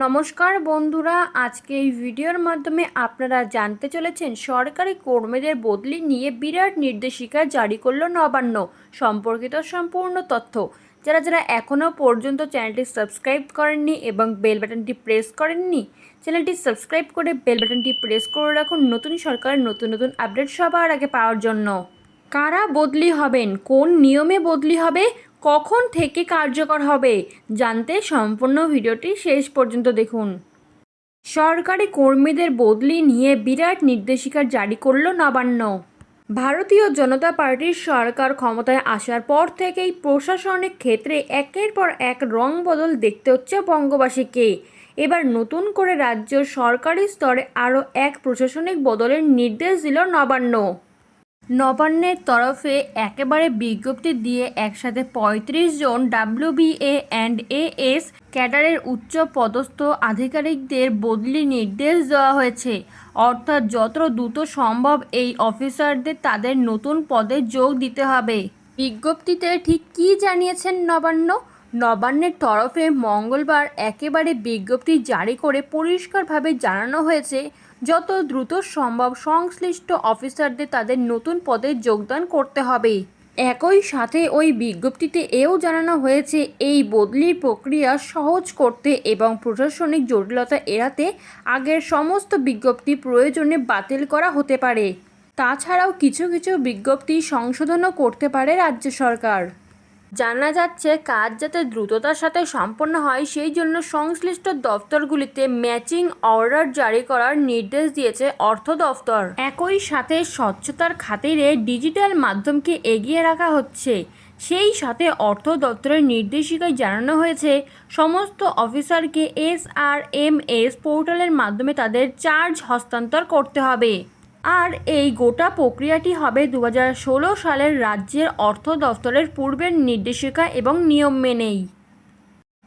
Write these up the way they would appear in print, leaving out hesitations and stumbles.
নমস্কার বন্ধুরা, আজকে এই ভিডিওর মাধ্যমে আপনারা জানতে চলেছেন সরকারি কর্মীদের বদলি নিয়ে বিরাট নির্দেশিকা জারি করল নবান্ন সম্পর্কিত সম্পূর্ণ তথ্য। যারা এখনও পর্যন্ত চ্যানেলটি সাবস্ক্রাইব করেননি এবং বেল বাটনটি প্রেস করেননি, চ্যানেলটি সাবস্ক্রাইব করে বেল বাটনটি প্রেস করে রাখুন নতুন সরকারের নতুন নতুন আপডেট সবার আগে পাওয়ার জন্য। কারা বদলি হবেন, কোন নিয়মে বদলি হবে, কখন থেকে কার্যকর হবে, জানতে সম্পূর্ণ ভিডিওটি শেষ পর্যন্ত দেখুন। সরকারি কর্মীদের বদলি নিয়ে বিরাট নির্দেশিকা জারি করল নবান্ন। ভারতীয় জনতা পার্টির সরকার ক্ষমতায় আসার পর থেকেই প্রশাসনিক ক্ষেত্রে একের পর এক রং বদল দেখতে হচ্ছে বঙ্গবাসীকে। এবার নতুন করে রাজ্য সরকারি স্তরে আরও এক প্রশাসনিক বদলের নির্দেশ দিল নবান্ন। নবান্নের তরফে একেবারে বিজ্ঞপ্তি দিয়ে একসাথে ৩৫ জন WBA&AS ক্যাডারের উচ্চ পদস্থ আধিকারিকদের বদলি নির্দেশ দেওয়া হয়েছে। অর্থাৎ যত দ্রুত সম্ভব এই অফিসারদের তাদের নতুন পদে যোগ দিতে হবে। বিজ্ঞপ্তিতে ঠিক কী জানিয়েছেন নবান্নের তরফে মঙ্গলবার একেবারে বিজ্ঞপ্তি জারি করে পরিষ্কারভাবে জানানো হয়েছে যত দ্রুত সম্ভব সংশ্লিষ্ট অফিসারদের তাদের নতুন পদে যোগদান করতে হবে। একই সাথে ওই বিজ্ঞপ্তিতে এও জানানো হয়েছে এই বদলির প্রক্রিয়া সহজ করতে এবং প্রশাসনিক জটিলতা এড়াতে আগের সমস্ত বিজ্ঞপ্তি প্রয়োজনে বাতিল করা হতে পারে। তাছাড়াও কিছু বিজ্ঞপ্তি সংশোধনও করতে পারে রাজ্য সরকার। জানা যাচ্ছে কাজ যাতে দ্রুততার সাথে সম্পন্ন হয় সেই জন্য সংশ্লিষ্ট দফতরগুলিতে ম্যাচিং অর্ডার জারি করার নির্দেশ দিয়েছে অর্থ দফতর। একই সাথে স্বচ্ছতার খাতিরে ডিজিটাল মাধ্যমকে এগিয়ে রাখা হচ্ছে। সেই সাথে অর্থ দপ্তরের নির্দেশিকায় জানানো হয়েছে সমস্ত অফিসারকে SRMS পোর্টালের মাধ্যমে তাদের চার্জ হস্তান্তর করতে হবে। আর এই গোটা প্রক্রিয়াটি হবে 2016 সালের রাজ্যের অর্থ দফতরের পূর্বের নির্দেশিকা এবং নিয়ম মেনেই।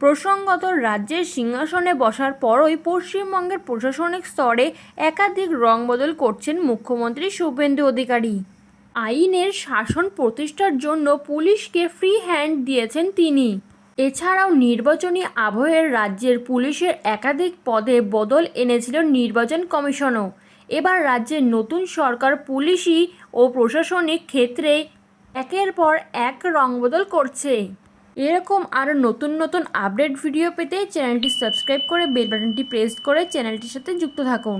প্রসঙ্গত, রাজ্যের সিংহাসনে বসার পরই পশ্চিমবঙ্গের প্রশাসনিক স্তরে একাধিক রংবদল করছেন মুখ্যমন্ত্রী শুভেন্দু অধিকারী। আইনের শাসন প্রতিষ্ঠার জন্য পুলিশকে ফ্রি হ্যান্ড দিয়েছেন তিনি। এছাড়াও নির্বাচনী আবহের রাজ্যের পুলিশের একাধিক পদে বদল এনেছিল নির্বাচন কমিশনও। এবার রাজ্যের নতুন সরকার পুলিশি ও প্রশাসনিক ক্ষেত্রে একের পর এক রংবদল করছে। এরকম আরও নতুন আপডেট ভিডিও পেতে চ্যানেলটি সাবস্ক্রাইব করে বেল বাটনটি প্রেস করে চ্যানেলটির সাথে যুক্ত থাকুন।